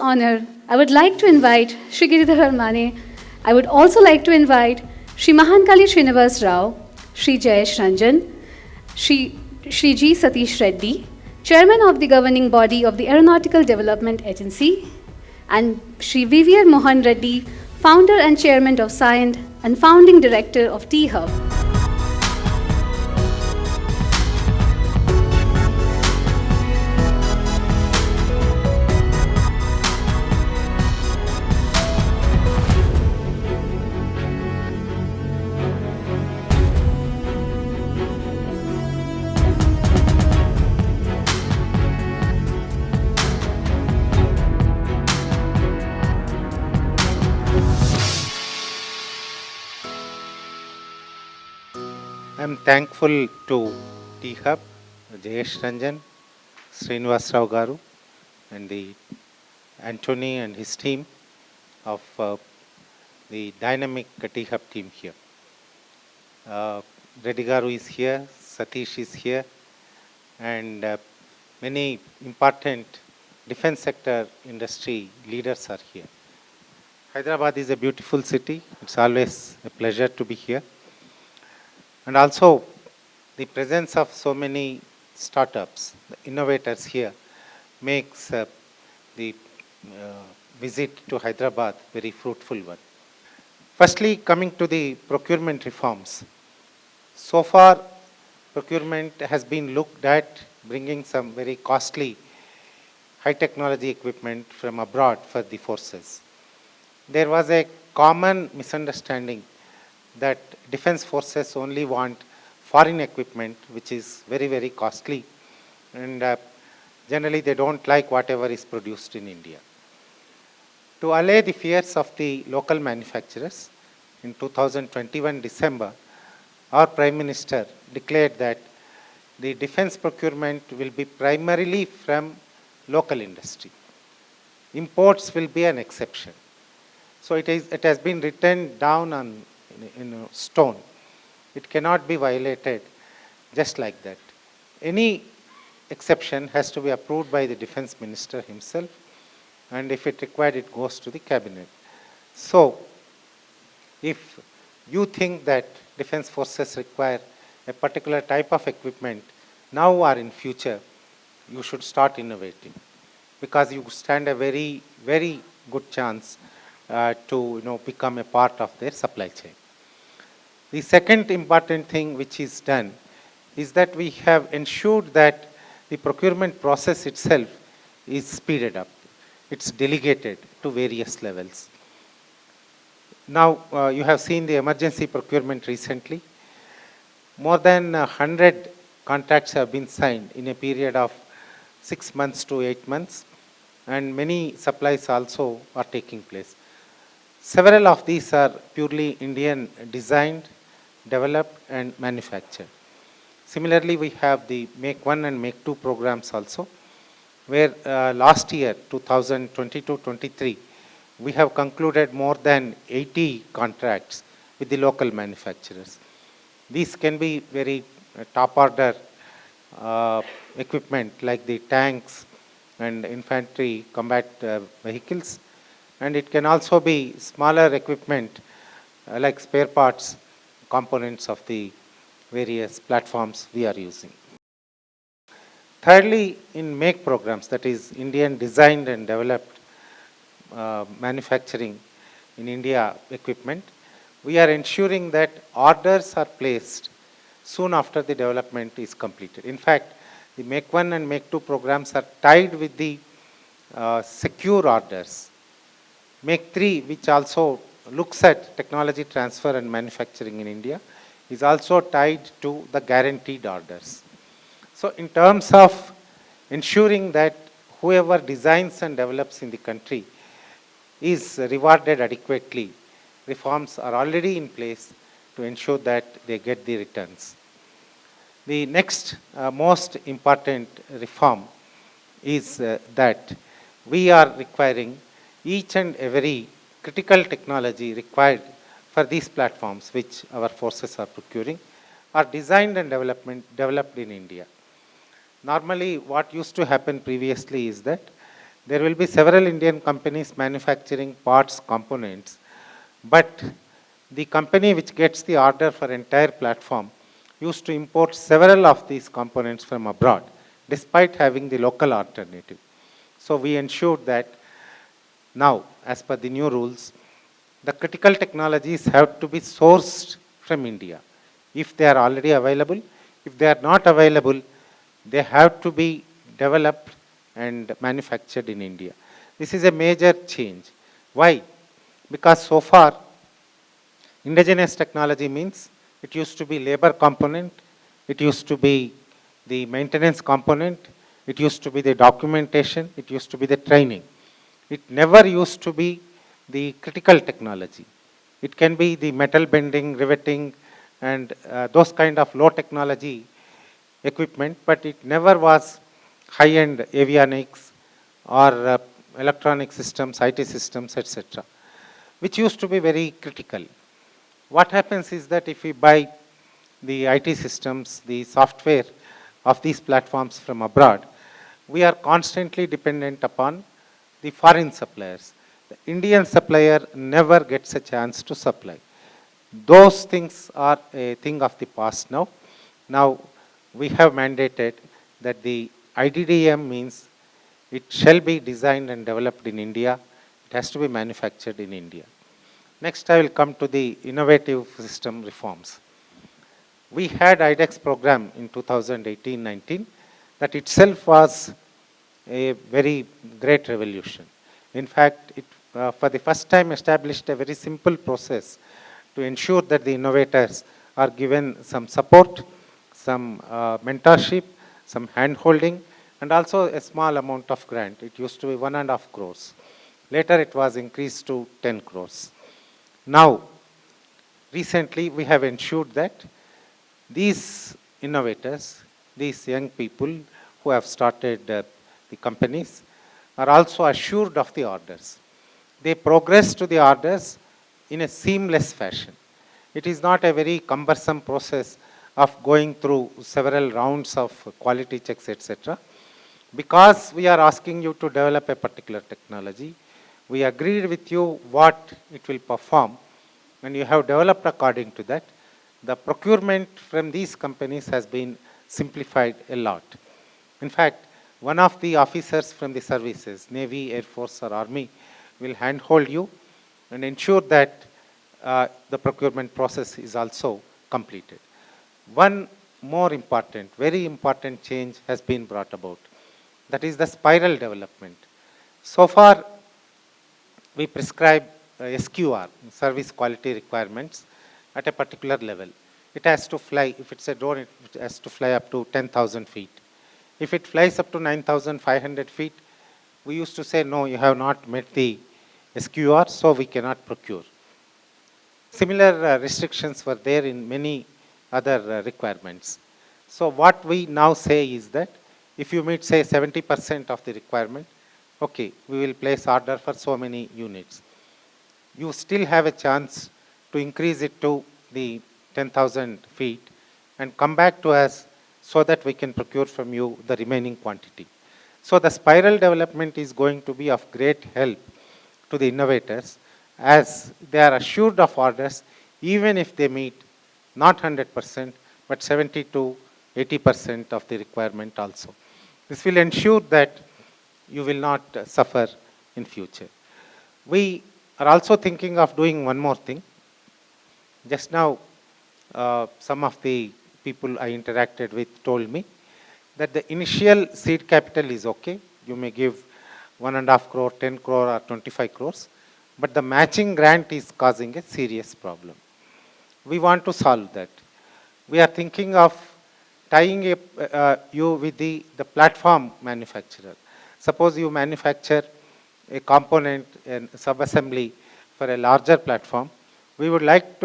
honor, I would like to invite Shri Giridhar Aramane. I would also like to invite Shri Mahankali Srinivas Rao, Shri Jayesh Ranjan, Shri G. Satheesh Reddy, Chairman of the Governing Body of the Aeronautical Development Agency, and Shri VVR Mohan Reddy, Founder and Chairman of SIDBI and Founding Director of T-Hub. I'm thankful to T-Hub, Jayesh Ranjan, Srinivas Rao Garu, and the Anthony and his team of the dynamic T-Hub team here. Reddy Garu is here, Satheesh is here, and many important defense sector industry leaders are here. Hyderabad is a beautiful city. It's always a pleasure to be here. And also, the presence of so many startups, the innovators here, makes the visit to Hyderabad very fruitful one. Firstly, coming to the procurement reforms. So far, procurement has been looked at bringing some very costly high technology equipment from abroad for the forces. There was a common misunderstanding that defense forces only want foreign equipment, which is very, very costly, and generally they don't like whatever is produced in India. To allay the fears of the local manufacturers, in 2021 December, our Prime Minister declared that the defense procurement will be primarily from local industry. Imports will be an exception. So it has been written down in stone. It cannot be violated just like that. Any exception has to be approved by the defense minister himself, and if it required, it goes to the cabinet. So if you think that defense forces require a particular type of equipment now or in future, you should start innovating, because you stand a very, very good chance to become a part of their supply chain. The second important thing which is done is that we have ensured that the procurement process itself is speeded up. It's delegated to various levels. Now, you have seen the emergency procurement recently. More than 100 contracts have been signed in a period of 6 months to 8 months, and many supplies also are taking place. Several of these are purely Indian designed, developed and manufactured. Similarly, we have the Make 1 and Make 2 programs also, where last year, 2022-23, we have concluded more than 80 contracts with the local manufacturers. These can be very top order equipment like the tanks and infantry combat vehicles, and it can also be smaller equipment like spare parts, components of the various platforms we are using. Thirdly, in Make programs, that is Indian designed and developed manufacturing in India equipment, we are ensuring that orders are placed soon after the development is completed. In fact, the Make 1 and Make 2 programs are tied with the secure orders. Make 3, which also looks at technology transfer and manufacturing in India, is also tied to the guaranteed orders. So in terms of ensuring that whoever designs and develops in the country is rewarded adequately, reforms are already in place to ensure that they get the returns. The next most important reform is that we are requiring each and every critical technology required for these platforms which our forces are procuring are designed and developed in India. Normally what used to happen previously is that there will be several Indian companies manufacturing parts, components, but the company which gets the order for entire platform used to import several of these components from abroad, despite having the local alternative. So we ensured that now, as per the new rules, the critical technologies have to be sourced from India. If they are already available, if they are not available, they have to be developed and manufactured in India. This is a major change. Why? Because so far, indigenous technology means it used to be labor component, it used to be the maintenance component, it used to be the documentation, it used to be the training. It never used to be the critical technology. It can be the metal bending, riveting, and those kind of low technology equipment, but it never was high-end avionics or electronic systems, IT systems, etc., which used to be very critical. What happens is that if we buy the IT systems, the software of these platforms from abroad, we are constantly dependent upon the foreign suppliers. The Indian supplier never gets a chance to supply. Those things are a thing of the past now. Now, we have mandated that the IDDM means it shall be designed and developed in India. It has to be manufactured in India. Next, I will come to the innovative system reforms. We had IDEX program in 2018-19 that itself was a very great revolution. In fact, it for the first time established a very simple process to ensure that the innovators are given some support, some mentorship, some hand-holding, and also a small amount of grant. It used to be 1.5 crores. Later, it was increased to 10 crores. Now, recently, we have ensured that these innovators, these young people who have started the companies, are also assured of the orders. They progress to the orders in a seamless fashion. It is not a very cumbersome process of going through several rounds of quality checks, etc. Because we are asking you to develop a particular technology, we agreed with you what it will perform, and you have developed according to that. The procurement from these companies has been simplified a lot. In fact, one of the officers from the services, Navy, Air Force, or Army, will handhold you and ensure that the procurement process is also completed. One more important, very important change has been brought about. That is the spiral development. So far, we prescribe SQR, service quality requirements, at a particular level. It has to fly, if it's a drone, it has to fly up to 10,000 feet. If it flies up to 9,500 feet, we used to say, no, you have not met the SQR, so we cannot procure. Similar restrictions were there in many other requirements. So what we now say is that if you meet, say, 70% of the requirement, okay, we will place order for so many units. You still have a chance to increase it to the 10,000 feet and come back to us so that we can procure from you the remaining quantity. So the spiral development is going to be of great help to the innovators as they are assured of orders even if they meet not 100% but 70 to 80% of the requirement also. This will ensure that you will not suffer in future. We are also thinking of doing one more thing. Just now, some of the people I interacted with told me that the initial seed capital is okay. You may give 1.5 crore, 10 crore or 25 crores, but the matching grant is causing a serious problem. We want to solve that. We are thinking of tying you with the platform manufacturer. Suppose you manufacture a component and subassembly for a larger platform. We would like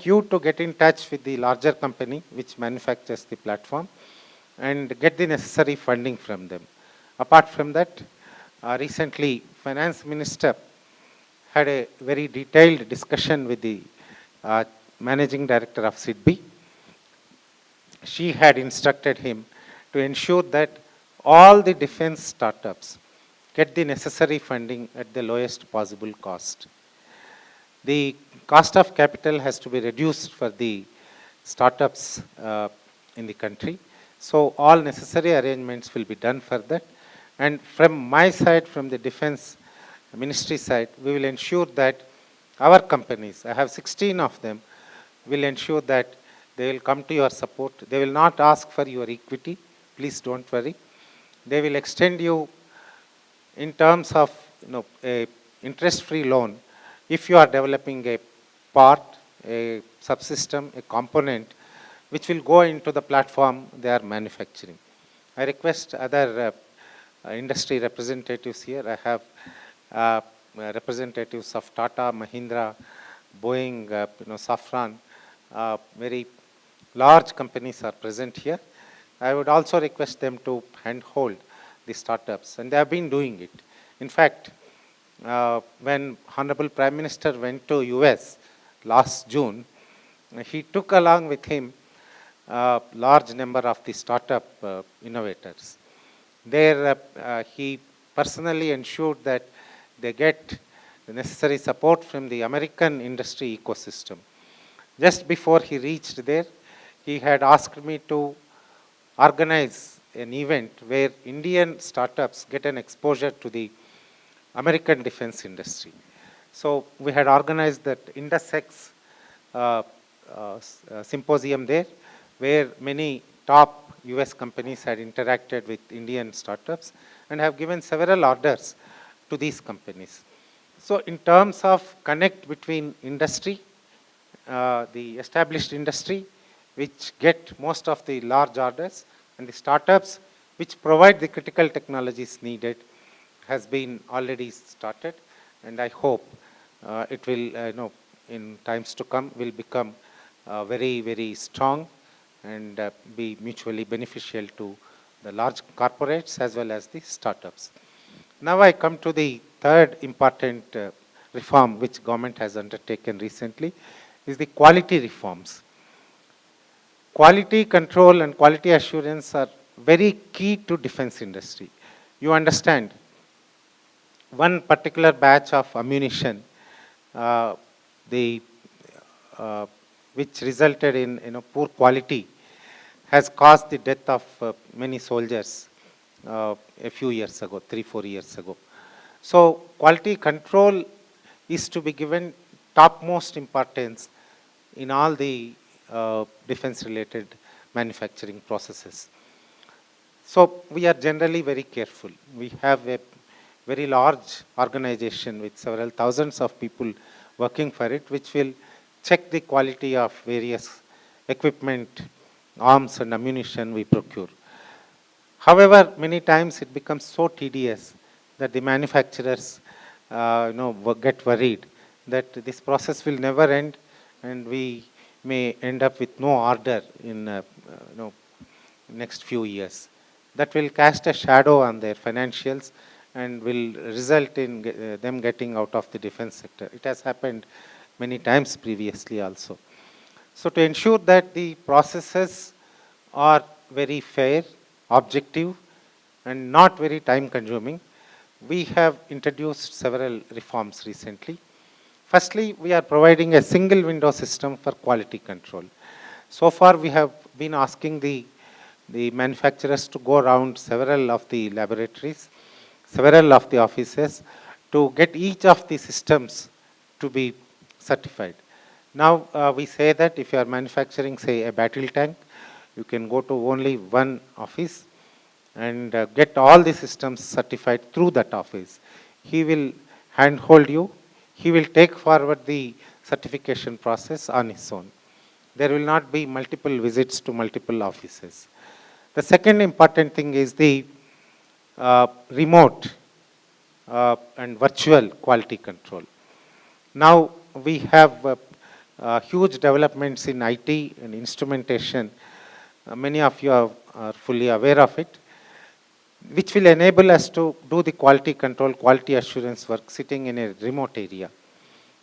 you to get in touch with the larger company which manufactures the platform and get the necessary funding from them. Apart from that, recently Finance Minister had a very detailed discussion with the Managing Director of SIDBI. She had instructed him to ensure that all the defense startups get the necessary funding at the lowest possible cost. The cost of capital has to be reduced for the startups in the country. So all necessary arrangements will be done for that. And from my side, from the Defense Ministry side, we will ensure that our companies, I have 16 of them, will ensure that they will come to your support. They will not ask for your equity. Please don't worry. They will extend you in terms of a interest-free loan if you are developing a part, a subsystem, a component which will go into the platform they are manufacturing. I request other industry representatives here. I have representatives of Tata, Mahindra, Boeing, Safran, very large companies are present here. I would also request them to handhold the startups, and they have been doing it. In fact, when Honorable Prime Minister went to US last June, he took along with him a large number of the startup innovators. There, he personally ensured that they get the necessary support from the American industry ecosystem. Just before he reached there, he had asked me to organize an event where Indian startups get an exposure to the American defense industry. So we had organized that IndusX symposium there, where many top US companies had interacted with Indian startups and have given several orders to these companies. So in terms of connect between industry, the established industry, which get most of the large orders, and the startups, which provide the critical technologies needed, has been already started. And I hope it will, in times to come, will become very, very strong and be mutually beneficial to the large corporates as well as the startups. Now I come to the third important reform which government has undertaken recently, is the quality reforms. Quality control and quality assurance are very key to defense industry. You understand, one particular batch of ammunition, which resulted in poor quality, has caused the death of many soldiers a few years ago, 3-4 years ago. So quality control is to be given topmost importance in all the defense-related manufacturing processes. So we are generally very careful. We have a very large organization with several thousands of people working for it, which will check the quality of various equipment, arms and ammunition we procure. However, many times it becomes so tedious that the manufacturers get worried that this process will never end and we may end up with no order in next few years. That will cast a shadow on their financials and will result in them getting out of the defense sector. It has happened many times previously also. So to ensure that the processes are very fair, objective, and not very time consuming, we have introduced several reforms recently. Firstly, we are providing a single window system for quality control. So far, we have been asking the manufacturers to go around several of the laboratories, several of the offices, to get each of the systems to be certified. Now, we say that if you are manufacturing, say, a battle tank, you can go to only one office and get all the systems certified through that office. He will handhold you. He will take forward the certification process on his own. There will not be multiple visits to multiple offices. The second important thing is the remote and virtual quality control. Now we have huge developments in IT and instrumentation. Many of you are fully aware of it, which will enable us to do the quality control, quality assurance work sitting in a remote area.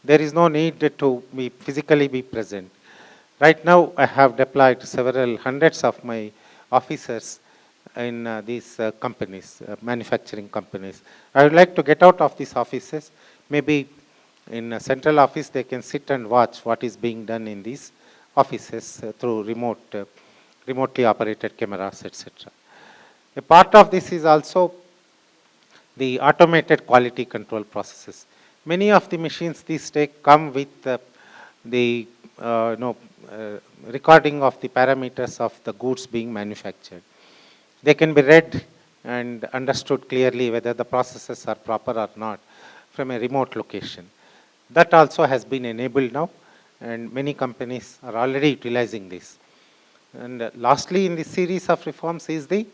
There is no need to physically be present. Right now, I have deployed several hundreds of my officers in these companies, manufacturing companies. I would like to get out of these offices. Maybe in a central office they can sit and watch what is being done in these offices through remotely operated cameras, etc. A part of this is also the automated quality control processes. Many of the machines these days come with the recording of the parameters of the goods being manufactured. They can be read and understood clearly whether the processes are proper or not from a remote location. That also has been enabled now, and many companies are already utilizing this. And lastly, in this series of reforms is the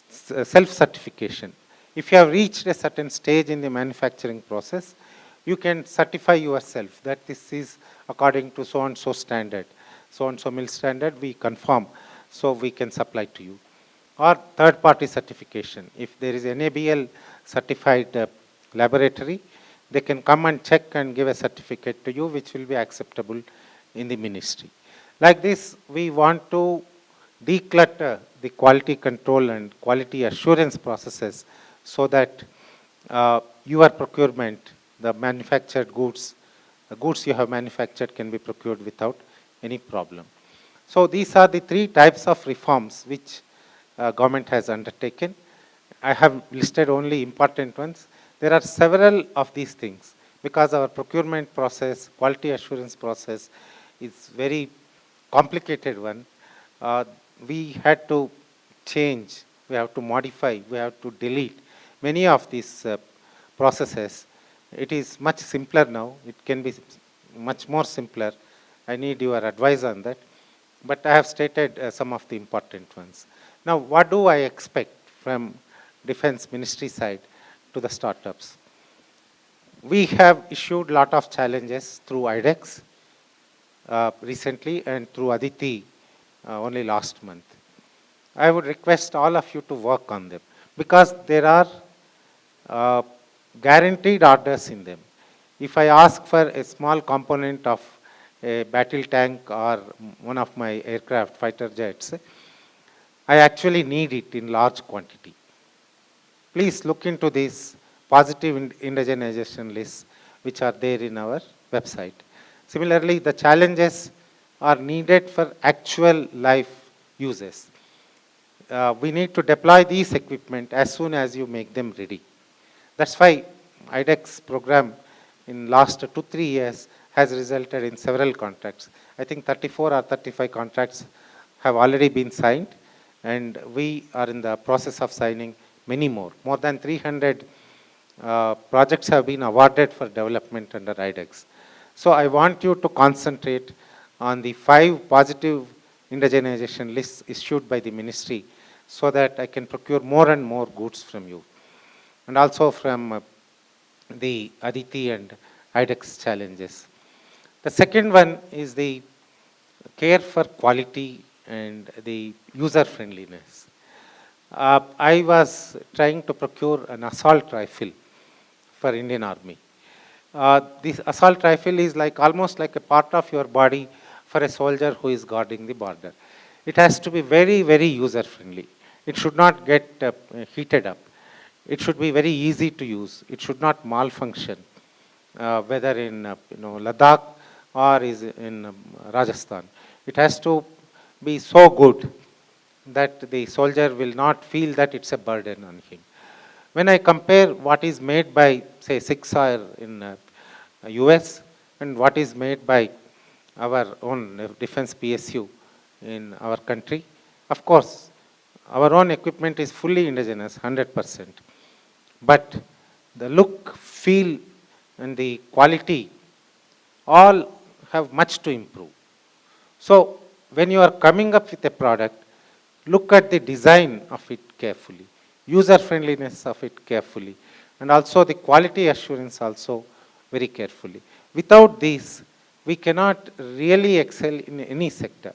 self-certification. If you have reached a certain stage in the manufacturing process, you can certify yourself that this is according to so and so standard, so and so mill standard, we conform, so we can supply to you. Or third party certification. If there is NABL certified laboratory, they can come and check and give a certificate to you, which will be acceptable in the ministry. Like this, we want to declutter the quality control and quality assurance processes so that your procurement, the manufactured goods, the goods you have manufactured can be procured without any problem. So these are the three types of reforms which government has undertaken. I have listed only important ones. There are several of these things because our procurement process, quality assurance process is very complicated one. We had to change, we have to modify, we have to delete many of these processes. It is much simpler now. It can be much more simpler. I need your advice on that. But I have stated some of the important ones. Now, what do I expect from Defense Ministry side to the startups? We have issued a lot of challenges through IDEX recently and through Aditi only last month. I would request all of you to work on them because there are guaranteed orders in them. If I ask for a small component of a battle tank or one of my aircraft fighter jets, I actually need it in large quantity. Please look into these positive indigenization lists which are there in our website. Similarly, the challenges are needed for actual life uses. We need to deploy these equipment as soon as you make them ready. That's why IDEX program in last 2-3 years has resulted in several contracts. I think 34 or 35 contracts have already been signed, and we are in the process of signing many more. More than 300 projects have been awarded for development under IDEX. So I want you to concentrate on the 5 positive indigenization lists issued by the ministry so that I can procure more and more goods from you. And also from the Aditi and IDEX challenges. The second one is the care for quality and the user friendliness. I was trying to procure an assault rifle for Indian Army. This assault rifle is like almost like a part of your body for a soldier who is guarding the border. It has to be very, very user friendly. It should not get heated up. It should be very easy to use. It should not malfunction, whether in Ladakh or is in Rajasthan. It has to be so good that the soldier will not feel that it's a burden on him. When I compare what is made by, say, SIDBI in US and what is made by our own defense PSU in our country, of course, our own equipment is fully indigenous, 100%. But the look, feel, and the quality all have much to improve. So when you are coming up with a product, look at the design of it carefully, user friendliness of it carefully, and also the quality assurance also very carefully. Without these, we cannot really excel in any sector.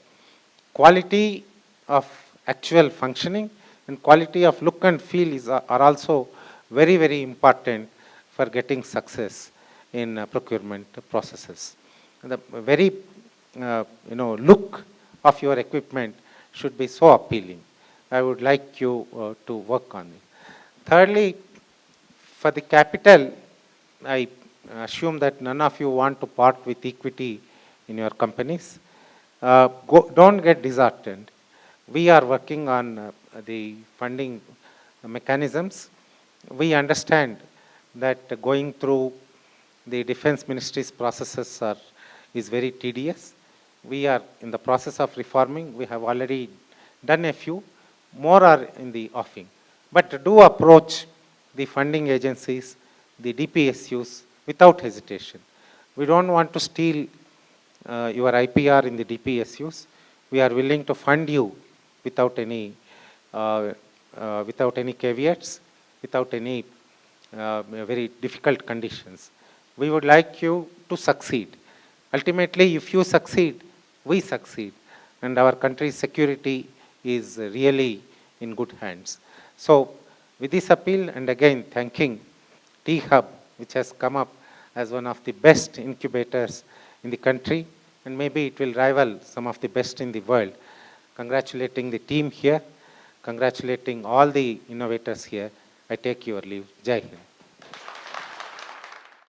Quality of actual functioning and quality of look and feel are also very, very important for getting success in procurement processes. The very look of your equipment should be so appealing. I would like you to work on it. Thirdly, for the capital, I assume that none of you want to part with equity in your companies. Don't get disheartened. We are working on the funding mechanisms. We understand that going through the defense ministry's processes is very tedious. We are in the process of reforming. We have already done a few. More are in the offing. But do approach the funding agencies, the DPSUs, without hesitation. We don't want to steal your IPR in the DPSUs. We are willing to fund you without any caveats, without any very difficult conditions. We would like you to succeed. Ultimately, if you succeed, we succeed, and our country's security is really in good hands. So, with this appeal, and again thanking T-Hub, which has come up as one of the best incubators in the country, and maybe it will rival some of the best in the world. Congratulating the team here, congratulating all the innovators here. I take your leave. Jai Hind.